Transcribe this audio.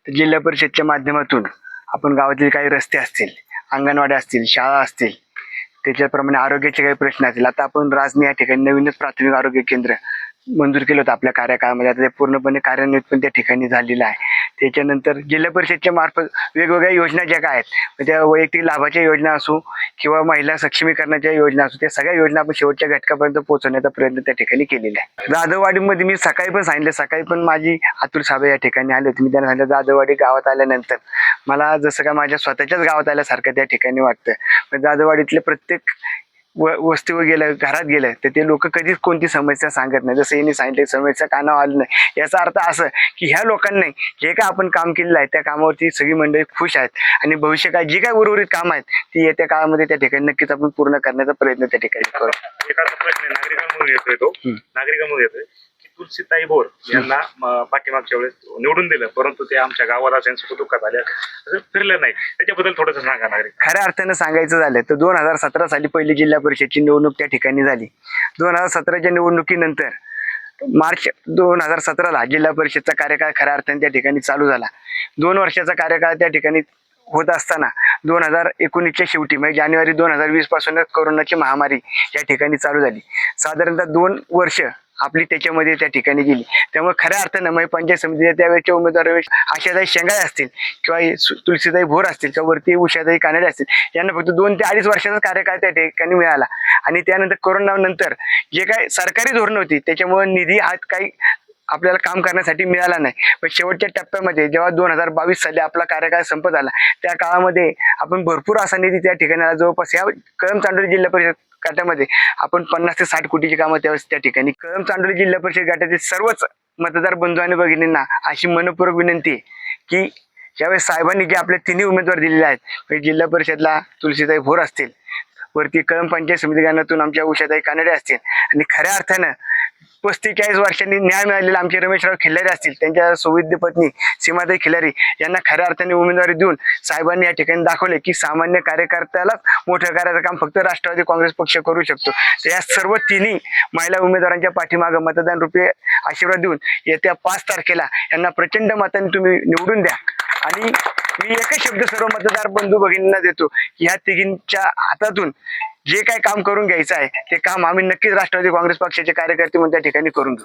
तर जिल्हा परिषदच्या माध्यमातून आपण गावातील काही रस्ते असतील, अंगणवाड्या असतील, शाळा असतील, त्याच्याप्रमाणे आरोग्याचे काही प्रश्न असतील. आता आपण राजनी या ठिकाणी नवीनच प्राथमिक आरोग्य केंद्र मंजूर केलं होतं आपल्या कार्यकाळामध्ये. आता ते पूर्णपणे कार्यान्वित पण त्या ठिकाणी झालेलं आहे. त्याच्यानंतर जिल्हा परिषदच्या मार्फत वेगवेगळ्या योजना ज्या काय आहेत, त्या वैयक्तिक लाभाच्या योजना असो किंवा महिला सक्षमीकरणाच्या योजना असो, त्या सगळ्या योजना आपण शेवटच्या घटकापर्यंत पोहोचवण्याचा प्रयत्न त्या ठिकाणी केलेला आहे. जाधववाडीमध्ये मी सकाळी पण सांगितलं, सकाळी पण माझी अतुल साहेब या ठिकाणी आले होते. मी त्यांना सांगितलं जाधववाडी गावात आल्यानंतर मला जसं काय माझ्या स्वतःच्याच गावात आल्यासारखं त्या ठिकाणी वाटतं. पण जाधववाडीतले प्रत्येक वस्तीवर गेलं, घरात गेलं तर ते लोक कधीच कोणती समस्या सांगत नाही. जसं यांनी सांगितलं समस्या कानावर आली नाही, याचा अर्थ असं की ह्या लोकांनी जे काय आपण काम केलेलं आहे त्या कामावरती सगळी मंडळी खुश आहेत आणि भविष्य काय जी काय उर्वरित काम आहेत ती येत्या काळामध्ये त्या ठिकाणी नक्कीच आपण पूर्ण करण्याचा प्रयत्न त्या ठिकाणी करू. एखादा प्रश्न नागरिकांमधून येतोय, तो नागरिकांमधून येतोय की तुलसीताई भोर यांना पाठीमागच्या वेळेस निवडून दिलं, परंतु ते आमच्या गावाला त्यांचं दुःखात आल्या फिरलं नाही. त्याच्याबद्दल थोडंसं सांगा. नागरिक खऱ्या अर्थानं सांगायचं झालं तर 2017 साली पहिली जिल्हा परिषदची निवडणूक त्या ठिकाणी झाली. 2017च्या निवडणुकीनंतर मार्च 2017ला जिल्हा परिषदचा कार्यकाळ खऱ्या अर्थाने त्या ठिकाणी चालू झाला. 2 वर्षाचा कार्यकाळ त्या ठिकाणी होत असताना 2019च्या शेवटी म्हणजे जानेवारी 2020 पासूनच कोरोनाची महामारी या ठिकाणी चालू झाली. साधारणतः 2 वर्ष आपली त्याच्यामध्ये त्या ठिकाणी गेली. त्यामुळे खऱ्या अर्थानं म्हणजे पंचायत समितीच्या त्यावेळेच्या उमेदवार आशाताई शेंगाळे असतील किंवा तुलसीताई भोर असतील किंवा वरती उषाताई कानडे असतील, यांना फक्त 2 ते 2.5 वर्षाचा कार्यकाळ त्या ठिकाणी मिळाला. आणि त्यानंतर कोरोना नंतर जे काही सरकारी धोरणं होती त्याच्यामुळे निधी हा काही आपल्याला काम करण्यासाठी मिळाला नाही. पण शेवटच्या टप्प्यामध्ये जेव्हा 2022 साली आपला कार्यकाळ संपत आला त्या काळामध्ये आपण भरपूर असा निधी त्या ठिकाणी जवळपास या कळम-चांडोली जिल्हा परिषद गटामध्ये आपण 50 ते 60 कोटीची कामं त्यावेळेस त्या ठिकाणी कळम-चांडोली जिल्हा परिषद गटातील सर्वच मतदार बंधू आणि भगिनींना अशी मनपूर्वक विनंती आहे की ज्यावेळेस साहेबांनी जे आपले 3 उमेदवार दिलेले आहेत, म्हणजे जिल्हा परिषदला तुलसीताई भोर असतील, वरती कळम पंचायत समिती गणातून आमच्या उषाताई कानडे असतील आणि खऱ्या अर्थानं 35-40 वर्षांनी न्याय मिळालेले आमचे रमेशराव खिल्लारी असतील, त्यांच्या सौविद्य पत्नी सीमाताई खिल्लारी यांना खऱ्या अर्थाने उमेदवारी देऊन साहेबांनी या ठिकाणी दाखवले की सामान्य कार्यकर्त्यालाच मोठं करायचं काम फक्त राष्ट्रवादी काँग्रेस पक्ष करू शकतो. तर या सर्व 3 महिला उमेदवारांच्या पाठीमागं मतदान रूपी आशीर्वाद देऊन येत्या 5 तारखेला यांना प्रचंड मतांनी तुम्ही निवडून द्या. आणि मी एकच शब्द सर्व मतदार बंधू भगिनींना देतो की ह्या तिघींच्या हातातून जे काही काम करून घ्यायचं आहे ते काम आम्ही नक्कीच राष्ट्रवादी काँग्रेस पक्षाचे कार्यकर्ते म्हणून त्या ठिकाणी करून घेऊ.